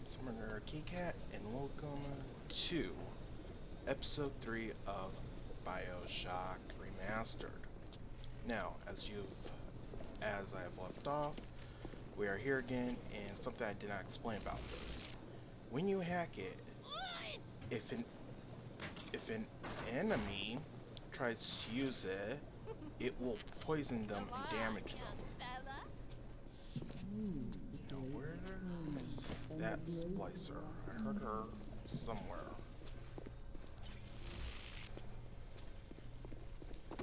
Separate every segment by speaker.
Speaker 1: Summoner Keycat, and welcome to episode 3 of Bioshock Remastered. Now, as I have left off, we are here again, and something I did not explain about this. When you hack it, if an enemy tries to use it, it will poison them and damage them. Now, where is that splicer? I heard her somewhere.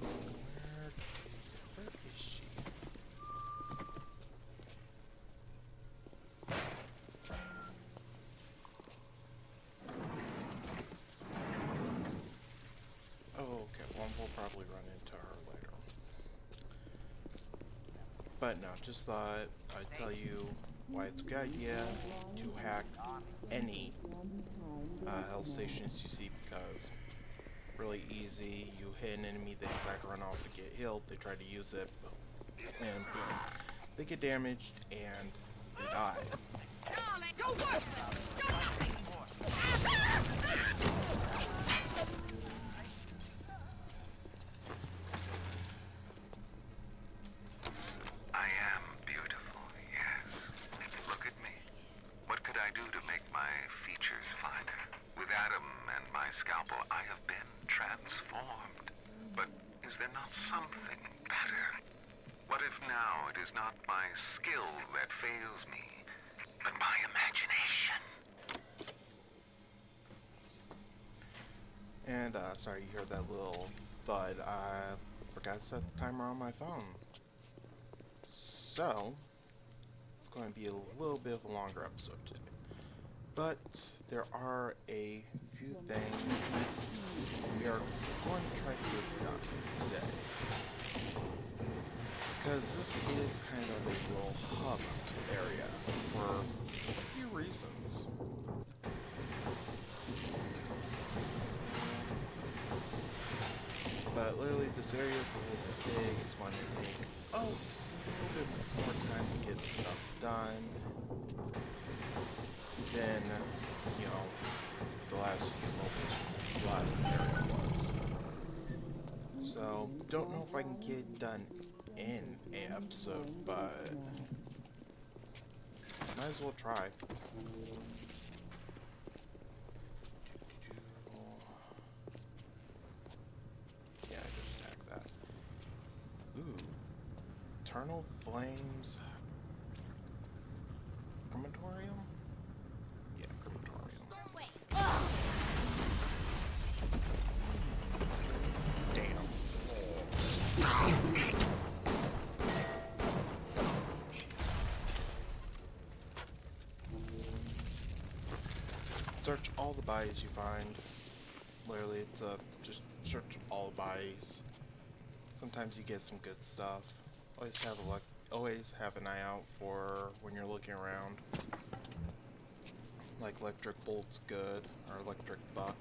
Speaker 1: Where is she? Oh, okay. Well, we'll probably run into her later. But no, just thought I'd tell you why it's a good idea to hack any health stations you see, because really easy. You hit an enemy, they decide to run off to get healed, they try to use it, and boom, they get damaged and they die.
Speaker 2: I am beautiful, yes. Look at me. What could I do to make my features finer? With Adam and my scalpel, I have been transformed. But is there not something better? What if now it is not my skill that fails me, but my imagination?
Speaker 1: And sorry you heard that little thud. I forgot to set the timer on my phone. So, it's going to be a little bit of a longer episode today. But there are a few things we are going to try to get done today. Because this is kind of a little hub area for a few reasons. But literally this area is a little bit big. It's going to take a little bit more time to get stuff done than, you know, the last area was. So, don't know if I can get it done in an episode, but might as well try. Yeah, just attack that. Ooh. Eternal Flames Crematorium? Yeah, crematorium. Damn. Search all the bodies you find. Literally, it's just search all the bodies. Sometimes you get some good stuff. Always have an eye out for when you're looking around. Like electric bolt's good, or electric buck.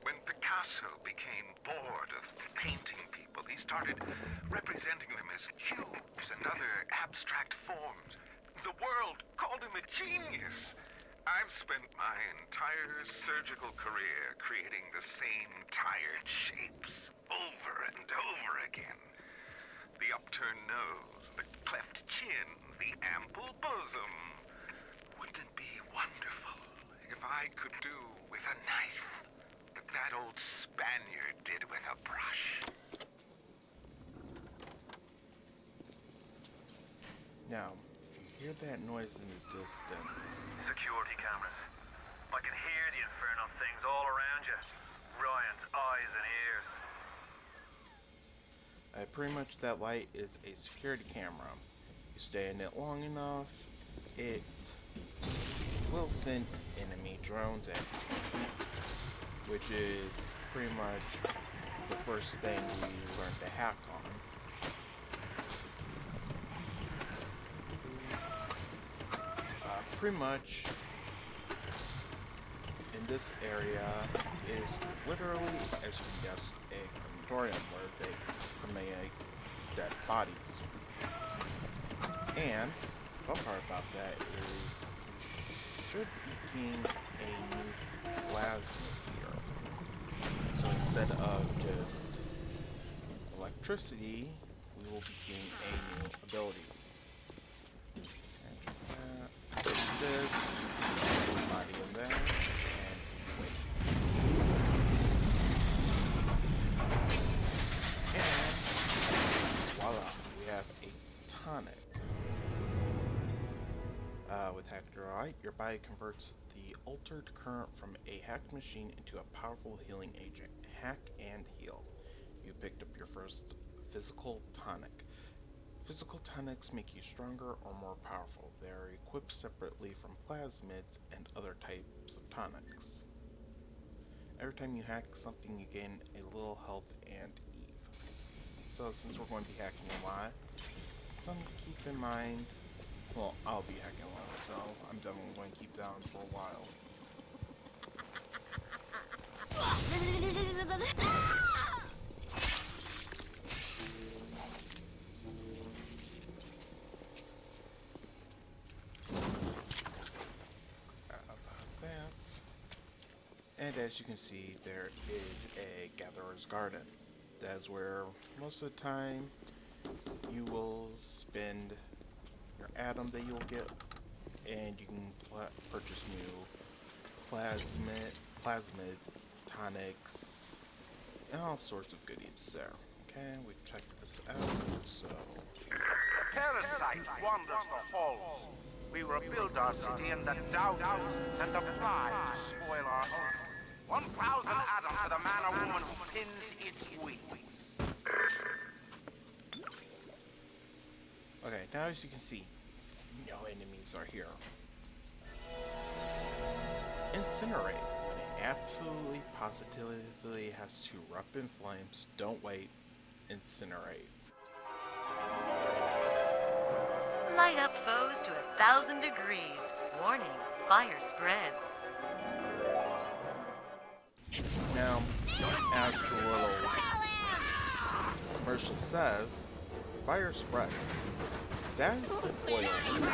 Speaker 2: When Picasso became bored of painting people, he started representing them as cubes and other abstract forms. The world called him a genius. I've spent my entire surgical career creating the same tired shapes over and over again. The upturned nose, the cleft chin, the ample bosom. Wouldn't it be wonderful if I could do with a knife what that old Spaniard did with a brush?
Speaker 1: Now, if you hear that noise in the distance,
Speaker 3: Security cameras. I can hear the infernal things all around you. Ryan's eyes and ears.
Speaker 1: pretty much that light is a security camera. You stay in it long enough, it will send enemy drones at you, which is pretty much the first thing we learn to hack on. Pretty much in this area is literally, as you can guess, a crematorium where they cremate dead bodies. And the fun part about that is we should be getting a new plasmid here. So instead of just electricity, we will be getting a new ability. Take this, put the body in there, and wait. And voila, we have a tonic. With Hacker Light, your body converts the altered current from a hacked machine into a powerful healing agent. Hack and heal. You picked up your first physical tonic. Physical tonics make you stronger or more powerful. They are equipped separately from plasmids and other types of tonics. Every time you hack something, you gain a little health and Eve. So since we're going to be hacking a lot, something to keep in mind. Well, I'll be hacking a lot, so I'm definitely going to keep that on for a while. And as you can see, there is a Gatherer's Garden. That is where most of the time you will spend your atom that you'll get, and you can purchase new plasmids, tonics, and all sorts of goodies there. Okay, we checked this out, so...
Speaker 4: Parasites wanders the halls. We rebuild our city and the doubters send a fly to spoil our home. 1,000 atoms for the man or woman who pins its wings.
Speaker 1: Okay, now as you can see, no enemies are here. Incinerate. When it absolutely positively has to erupt in flames, don't wait. Incinerate.
Speaker 5: Light up foes to 1,000 degrees. Warning, fire spreads.
Speaker 1: Now, as the little commercial says, fire spreads. That is an oil slick.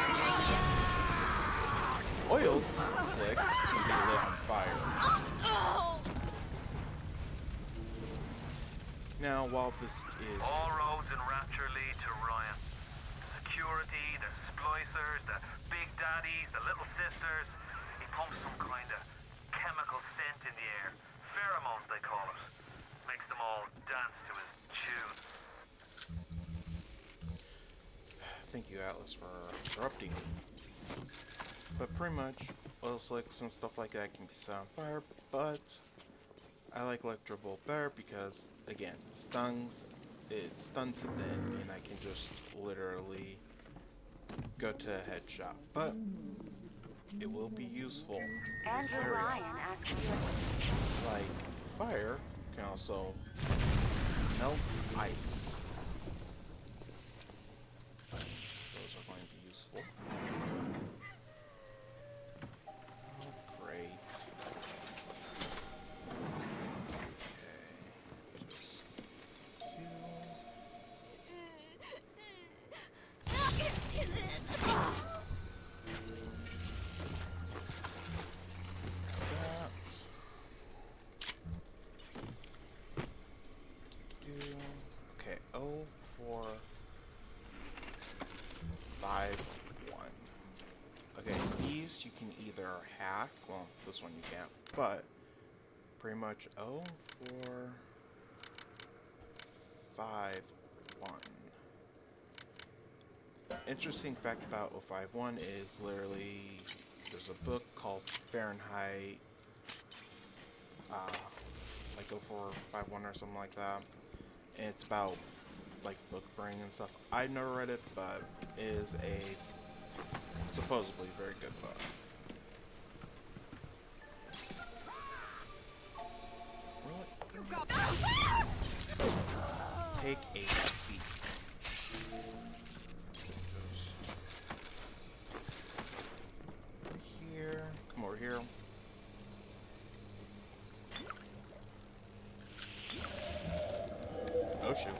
Speaker 1: Oil slicks can be lit on fire. Now, while this is...
Speaker 3: All roads in Rapture lead to Ryan. The security, the splicers, the big daddies, the little sisters. He pumps some kind of chemical scent in the air. Pheromones, they call it. Makes them all dance to his tune.
Speaker 1: Thank you, Atlas, for interrupting me. But pretty much, oil slicks and stuff like that can be set on fire, but I like Electro Bolt better because, again, it stuns it then, and I can just literally go to a headshot. But it will be useful in this
Speaker 6: Andrew
Speaker 1: area.
Speaker 6: Ryan asks you.
Speaker 1: Like fire can also melt ice. Those are going to be useful. Oh, great. Okay, 0451. Okay, these you can either hack, well, this one you can't, but pretty much 0451. Interesting fact about 051 is literally there's a book called Fahrenheit, like 0451 or something like that, and it's about like book burning and stuff. I've never read it, but it is a supposedly very good book. Take a seat. Here, come over here. Oh shoot.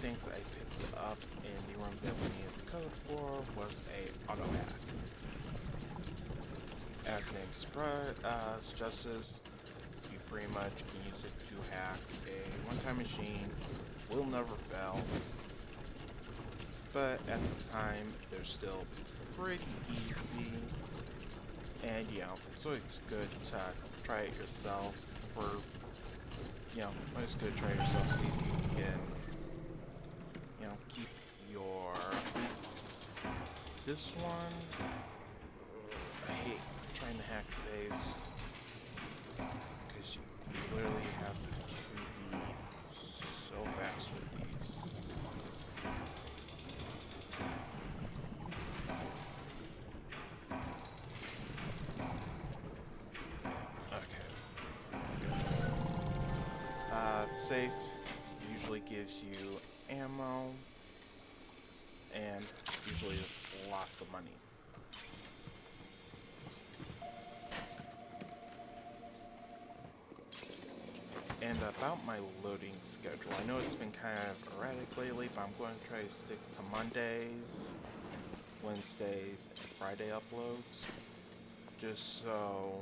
Speaker 1: things I picked up in the room that we needed the code for was a auto hack. As the name suggests, you pretty much can use it to hack a one-time machine, will never fail, but at the time they're still pretty easy, and so it's good to try it yourself it's good to try it yourself, see if you can, keep your, this one, I hate trying to hack saves, because you literally have to be so fast with these. Safe usually gives you ammo and usually lots of money. And about my loading schedule, I know it's been kind of erratic lately, but I'm going to try to stick to Mondays, Wednesdays, and Friday uploads, just so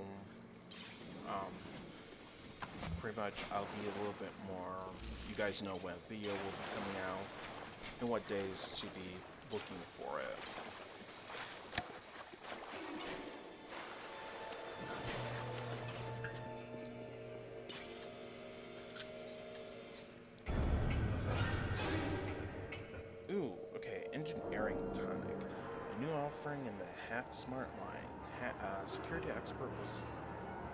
Speaker 1: pretty much I'll be a little bit more, you guys know when a video will be coming out and what days to be looking for it. Ooh, okay, engineering tonic. A new offering in the Hack Smart line. Security Expert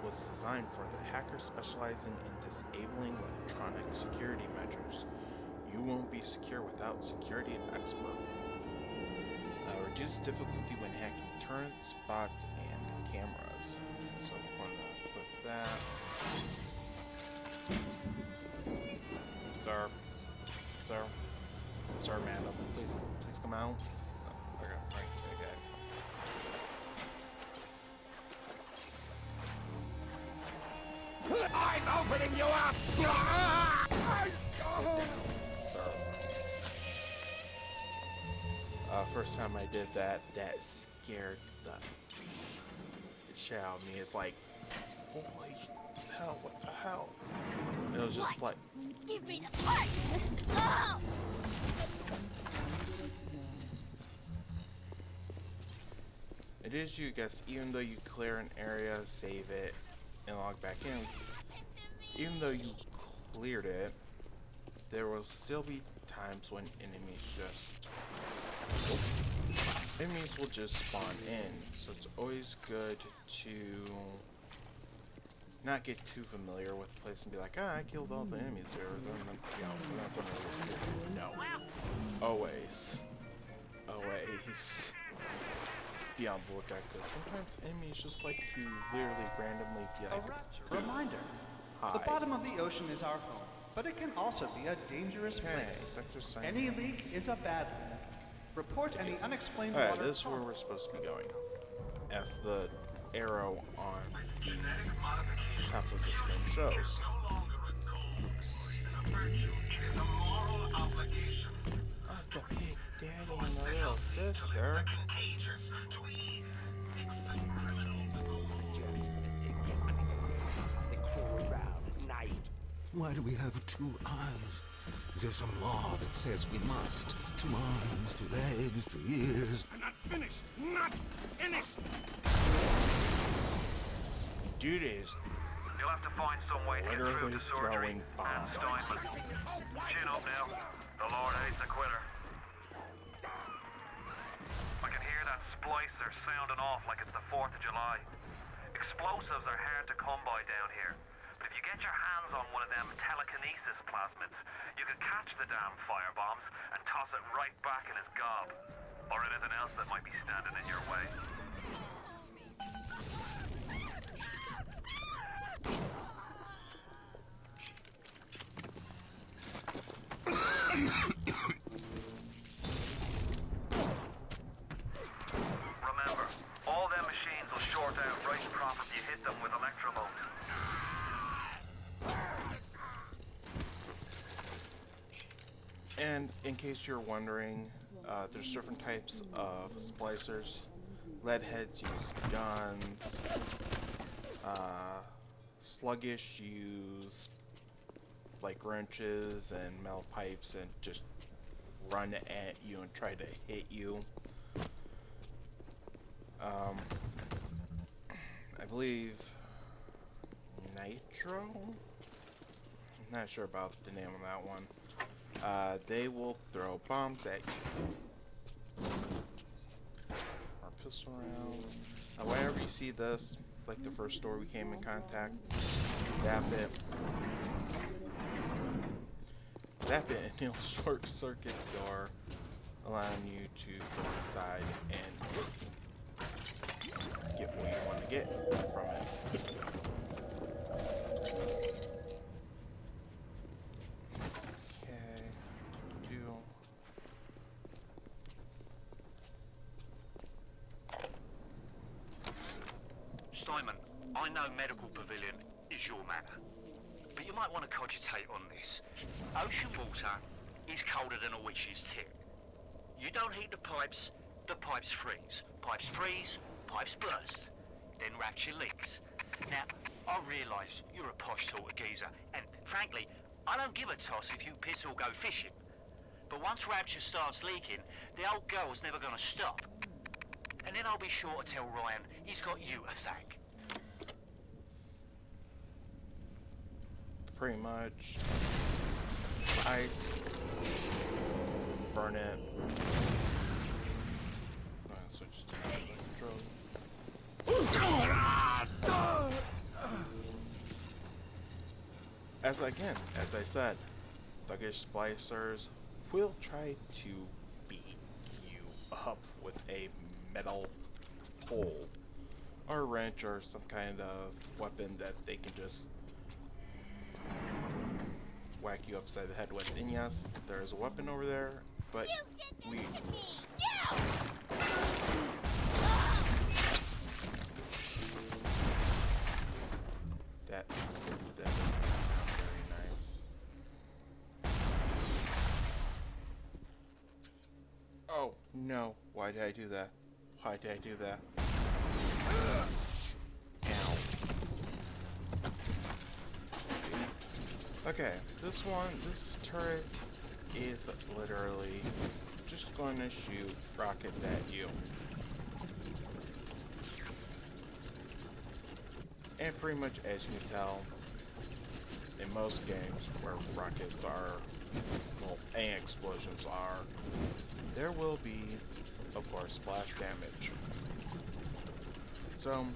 Speaker 1: was designed for the hacker specializing in disabling electronic security measures. You won't be secure without Security Expert. Reduce difficulty when hacking turrets, bots, and cameras. So we're going to put that. Sir, madam, please come out. Oh, okay, right, okay.
Speaker 4: I'm opening you up!
Speaker 1: Sit down, sir. First time I did that, that scared the shit out of me. It's like, holy hell, what the hell? And it was just like,
Speaker 6: Give me the part! Oh!
Speaker 1: it is you guys, even though you clear an area, save it, and log back in, even though you cleared it, there will still be times when enemies will just spawn in, so it's always good to not get too familiar with the place and be like, I killed all the enemies here. They're not gonna no. Always be on the lookout, because sometimes enemies just like to literally randomly be like,
Speaker 7: Reminder.
Speaker 1: hi.
Speaker 7: The bottom of the ocean is our home, but it can also be a dangerous place.
Speaker 1: Dr. Simon.
Speaker 7: Any leak is a bad thing. Report any unexplained
Speaker 1: Alright,
Speaker 7: water.
Speaker 1: this is where we're supposed to be going. As the arrow on the top of the screen shows. Oh, the big daddy and the little sister.
Speaker 8: They crawl around at night. Why do we have two eyes? Is there some law that says we must? 2 arms, 2 legs, 2 ears.
Speaker 4: I'm not finished! Not finished!
Speaker 1: Dude is
Speaker 3: You'll have to find some way to get through
Speaker 1: literally
Speaker 3: the surgery
Speaker 1: throwing
Speaker 3: and
Speaker 1: bombs.
Speaker 3: Steinman. Chin up now. The Lord hates a quitter. I can hear that splicer sounding off like it's the 4th of July. Explosives are hard to come by down here. But if you get your hands on one of them telekinesis plasmids, you can catch the damn firebombs and toss it right back in his gob. Or anything else that might be standing in your way. Remember, all them machines will short out right and proper if you hit them with electromote.
Speaker 1: And in case you're wondering, there's different types of splicers. Leadheads use guns. Sluggish use like wrenches and metal pipes and just run at you and try to hit you. I believe Nitro? I'm not sure about the name of that one. They will throw bombs at you. Or pistol rounds. Now, whenever you see this, like the first door we came in contact, zap it. Zap it and it'll short circuit the door, allowing you to go inside and get what you want to get from it. Okay,
Speaker 9: Steinman, I know medical pavilion is your matter, but you might want to cogitate on this. Ocean water is colder than a witch's tit. You don't heat the pipes freeze. Pipes freeze, pipes burst, then rapture leaks. Now, I realise you're a posh sort of geezer, and frankly, I don't give a toss if you piss or go fishing. But once rapture starts leaking, the old girl's never gonna stop. And then I'll be sure to tell Ryan he's got you to thank.
Speaker 1: pretty much. Ice. Burn it. Switch to electro. As I said, thuggish splicers will try to beat you up with a metal pole or a wrench or some kind of weapon that they can just whack you upside the head with. And yes, there is a weapon over there, but we that doesn't sound very nice. Oh no, why did I do that? Why did I do that? Ow. Okay, this turret is literally just going to shoot rockets at you. And pretty much, as you can tell, in most games where rockets are, well, and explosions are, there will be, of course, splash damage. So,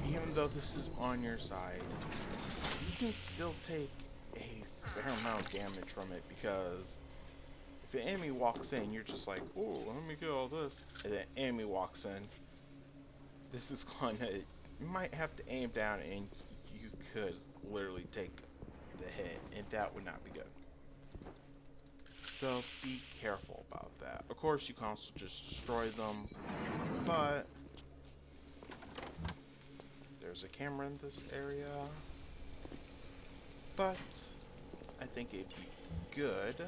Speaker 1: even though this is on your side, you can still take a fair amount of damage from it, because if an enemy walks in, you're just like, oh, let me get all this, and then an enemy walks in, this is gonna, you might have to aim down and you could literally take the hit, and that would not be good. So be careful about that. Of course, you can also just destroy them, but there's a camera in this area. But I think it'd be good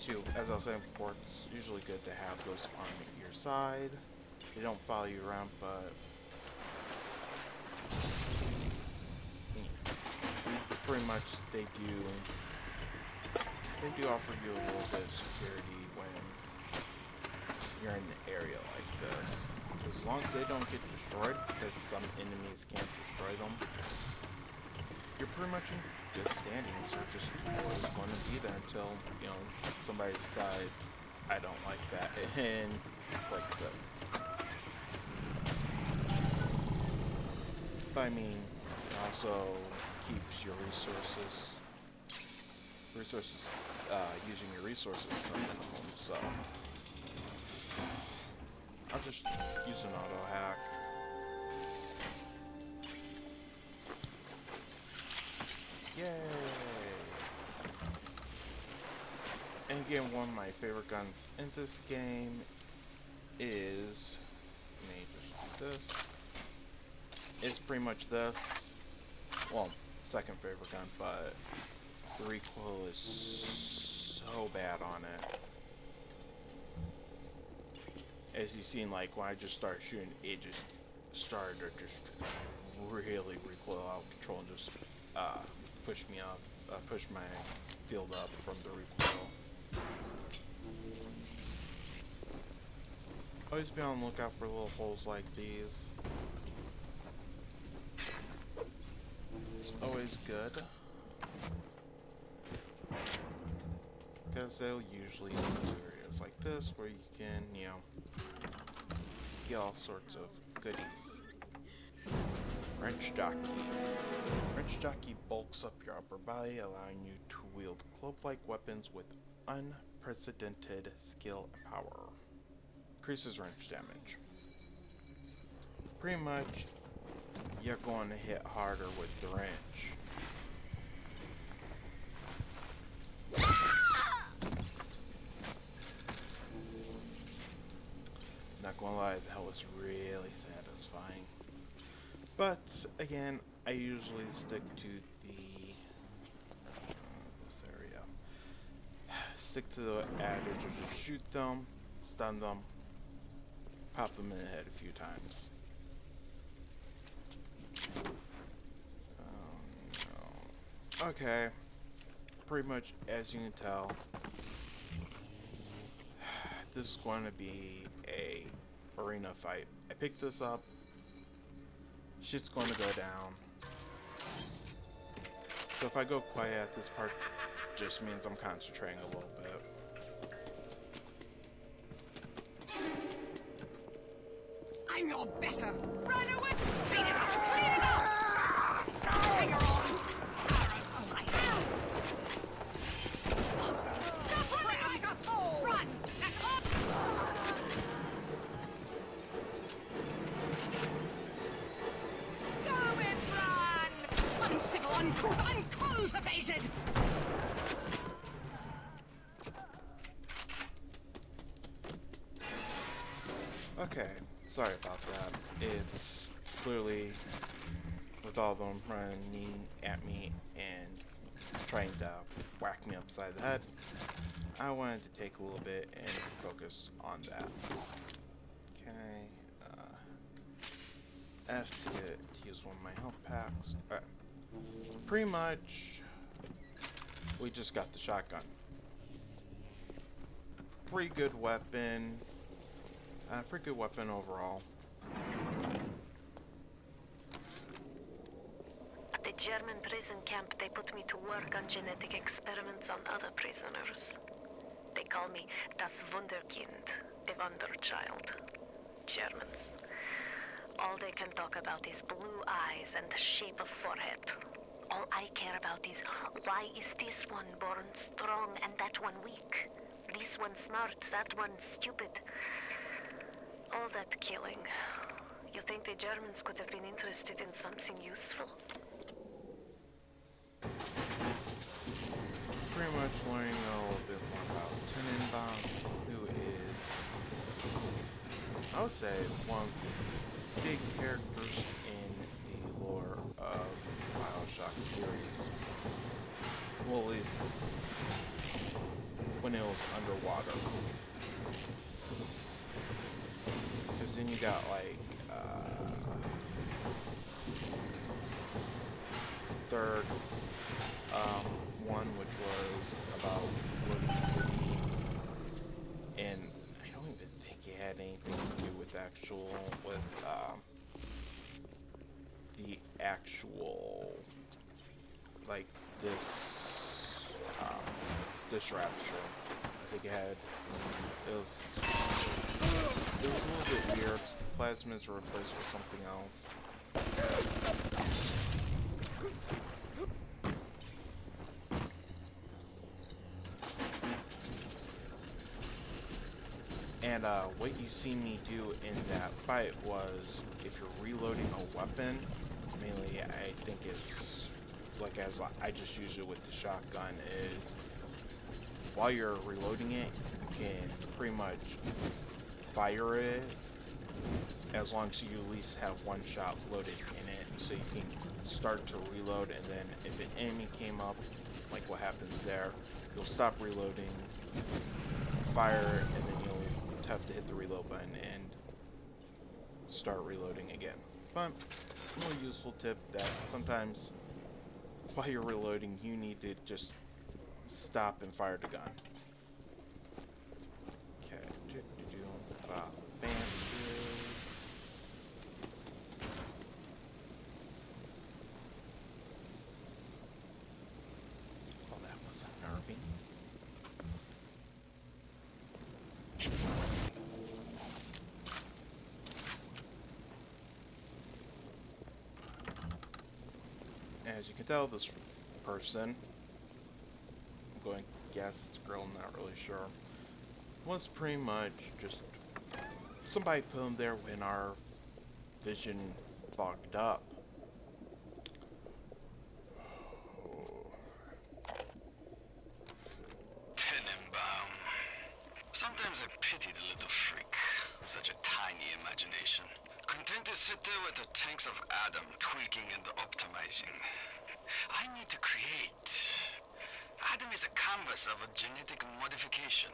Speaker 1: to, as I was saying before, it's usually good to have those on your side. They don't follow you around, but pretty much they do offer you a little bit of security when you're in an area like this. As long as they don't get destroyed, because some enemies can't destroy them, you're pretty much in good standings. You're just always going to be there until, you know, somebody decides, I don't like that, and like I said. But I mean, it also keeps your resources, using your resources to a minimum, so I'll just use an auto hack. Yay! And again, one of my favorite guns in this game is, let me just do this. It's pretty much this. Well, second favorite gun, but The recoil is so bad on it. As you've seen, like when I just started shooting, it just started to just really recoil out of control and just push me up, push my field up from the recoil. Always be on the lookout for little holes like these. It's always good, because they'll usually lead to areas like this where you can, you know, get all sorts of goodies. Wrench jockey. Wrench jockey bulks up your upper body, allowing you to wield club-like weapons with unprecedented skill and power. Increases wrench damage. Pretty much, you're going to hit harder with the wrench. Not gonna lie, that was really satisfying. But again, I usually stick to the this area. Stick to the adage of just shoot them, stun them, pop them in the head a few times. Oh no. Okay. Pretty much, as you can tell, this is going to be a arena fight. I picked this up. Shit's going to go down. So if I go quiet at this part, just means I'm concentrating a little bit.
Speaker 6: I'm your better. Run away! Clean it up! Clean it up! Hang on! Parasite! Stop running! Run! Go and run! Uncivil, uncouth, uncultivated!
Speaker 1: Okay, sorry about that. It's clearly with all of them running at me and trying to whack me upside the head. I wanted to take a little bit and focus on that. Okay, I have to use one of my health packs. Pretty much, we just got the shotgun. Pretty good weapon. Pretty good weapon overall.
Speaker 10: At the German prison camp, they put me to work on genetic experiments on other prisoners. They call me das Wunderkind, the Wonder Child. Germans. All they can talk about is blue eyes and the shape of forehead. All I care about is why is this one born strong and that one weak? This one smart, that one stupid. All that killing. You think the Germans could have been interested in something useful?
Speaker 1: Pretty much learning a little bit more about Tenenbaum, who is, I would say, one of the big characters in the lore of BioShock series. Well, at least when it was underwater. Because then you got like third one, which was about Liberty City, and I don't even think it had anything to do with the actual like this rapture. I think it was a little bit weird. Plasmids were replaced with something else. And what you see me do in that fight was, if you're reloading a weapon, mainly I think it's like as I just use it with the shotgun, is while you're reloading it, you can pretty much fire it as long as you at least have one shot loaded in it, so you can start to reload, and then if an enemy came up, like what happens there. You'll stop reloading, fire, and then you'll have to hit the reload button and start reloading again. But a little useful tip that sometimes while you're reloading, you need to just stop and fire the gun. Okay, bandages. Oh, that was unnerving. As you can tell, this person, I'm going to guess it's a girl, I'm not really sure, was pretty much just somebody put him there when our vision fogged up.
Speaker 11: Tenenbaum. Sometimes I pity the little freak. Such a tiny imagination. Content to sit there with the tanks of Adam tweaking and optimizing. I need to create. Adam is a canvas of a genetic modification,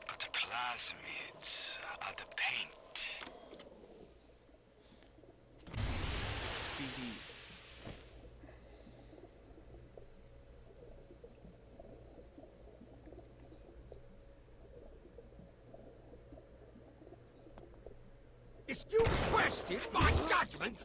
Speaker 11: but the plasmids are the paint.
Speaker 1: Speedy.
Speaker 4: If you question my judgment,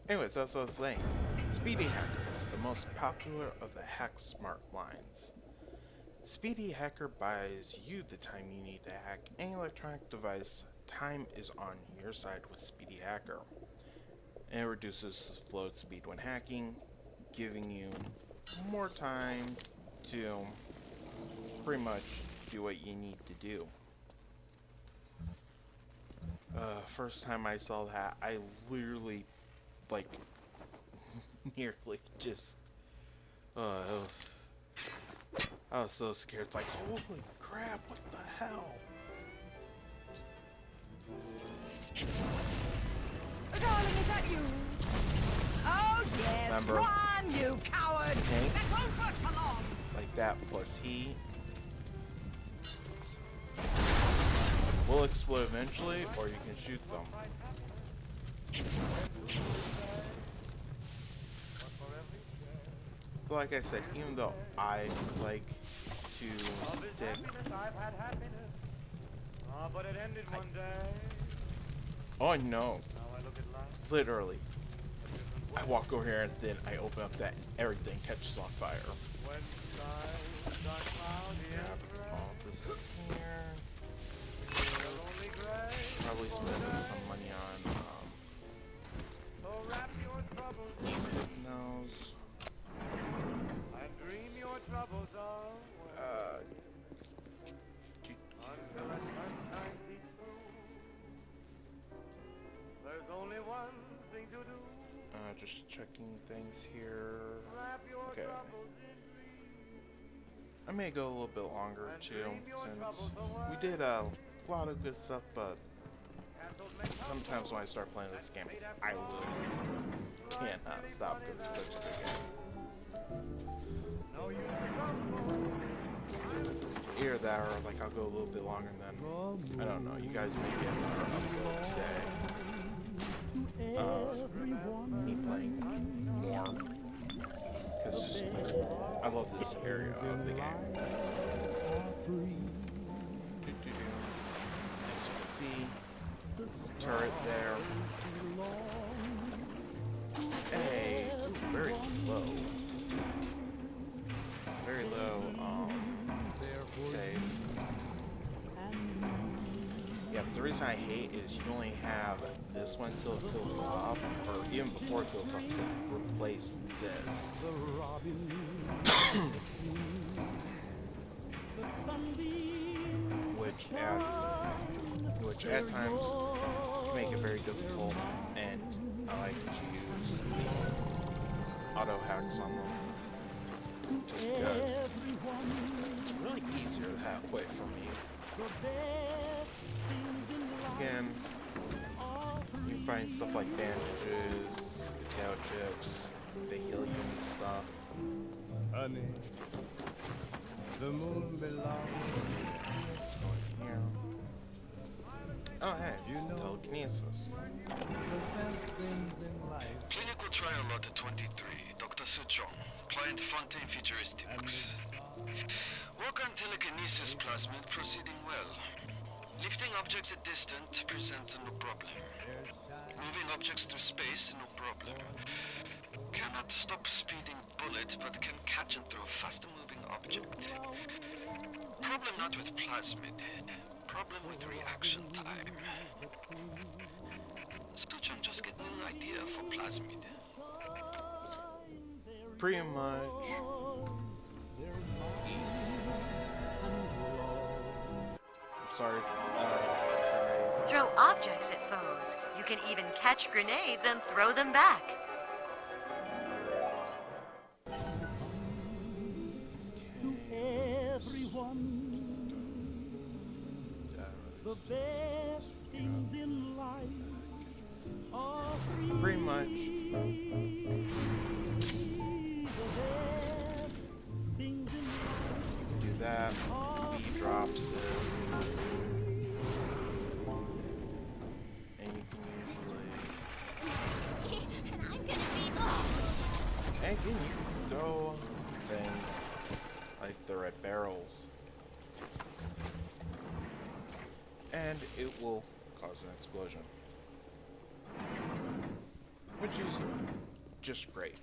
Speaker 1: Anyways, that's what I was saying. Speedy Hacker, the most popular of the Hack Smart lines. Speedy Hacker buys you the time you need to hack any electronic device. Time is on your side with Speedy Hacker. And it reduces float speed when hacking, giving you more time to pretty much do what you need to do. First time I saw that, I literally, like, nearly just, I was so scared. It's like, holy crap, what the hell?
Speaker 6: Darling, is that you? Oh, yes.
Speaker 1: Remember,
Speaker 6: Run, you coward!
Speaker 1: tanks,
Speaker 6: That won't work for long.
Speaker 1: like that plus heat will explode eventually, or you can shoot them. So like I said, even though I like to stick,
Speaker 7: But it ended one day.
Speaker 1: oh no,
Speaker 7: Now I look at life.
Speaker 1: literally, I walk over here and then I open up that and everything catches on fire.
Speaker 7: When skies are cloudy
Speaker 1: Grab
Speaker 7: and gray,
Speaker 1: all this here.
Speaker 7: only gray.
Speaker 1: Probably spend some money on
Speaker 7: So wrap your troubles
Speaker 1: Hypnos.
Speaker 7: and dream your troubles away until the sunshine seeps through. There's only one thing to do.
Speaker 1: Just checking things here.
Speaker 7: Wrap your
Speaker 1: Okay.
Speaker 7: troubles in dreams.
Speaker 1: I may go a little bit longer too, since we did a lot of good stuff, but sometimes when I start playing this game, I literally cannot stop because it's such a good game.
Speaker 7: No use to come.
Speaker 1: Either that or like I'll go a little bit longer and then, I don't know, you guys may get another upload today. Me playing more. Because I love this area of the game. As you can see, turret there. Hey, very low. Very low, save. Yeah, but the reason I hate is you only have this one till it fills up, or even before it fills up, to replace this. which at times can make it very difficult, and I like to use the auto hacks on them just because it's really easier that way for me. Again, you find stuff like bandages, potato chips, they heal you and stuff.
Speaker 7: Honey, the moon belongs.
Speaker 1: Here. Oh hey, it's telekinesis.
Speaker 11: Clinical trial lot 23, Dr. Sejong, client Fontaine Futuristics. Work on telekinesis plasmid proceeding well. Lifting objects at distance presents no problem. Moving objects through space, no problem. Cannot stop speeding bullet, but can catch and throw faster moving object. Problem not with plasmid. Problem with reaction time. Sejong just get new idea for plasmid.
Speaker 1: Pretty much. Sorry.
Speaker 5: Throw objects at foes. You can even catch grenades and throw them back.
Speaker 1: Pretty much. Do that. He drops it. And you can usually... And again, you can throw things like the red barrels. And it will cause an explosion. Which is just great.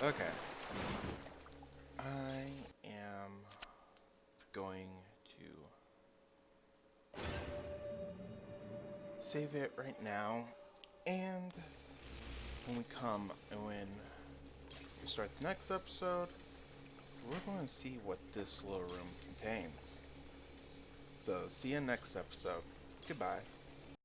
Speaker 1: Okay. I am going to save it right now, and when we start the next episode, we're going to see what this little room contains. So, see you next episode. Goodbye.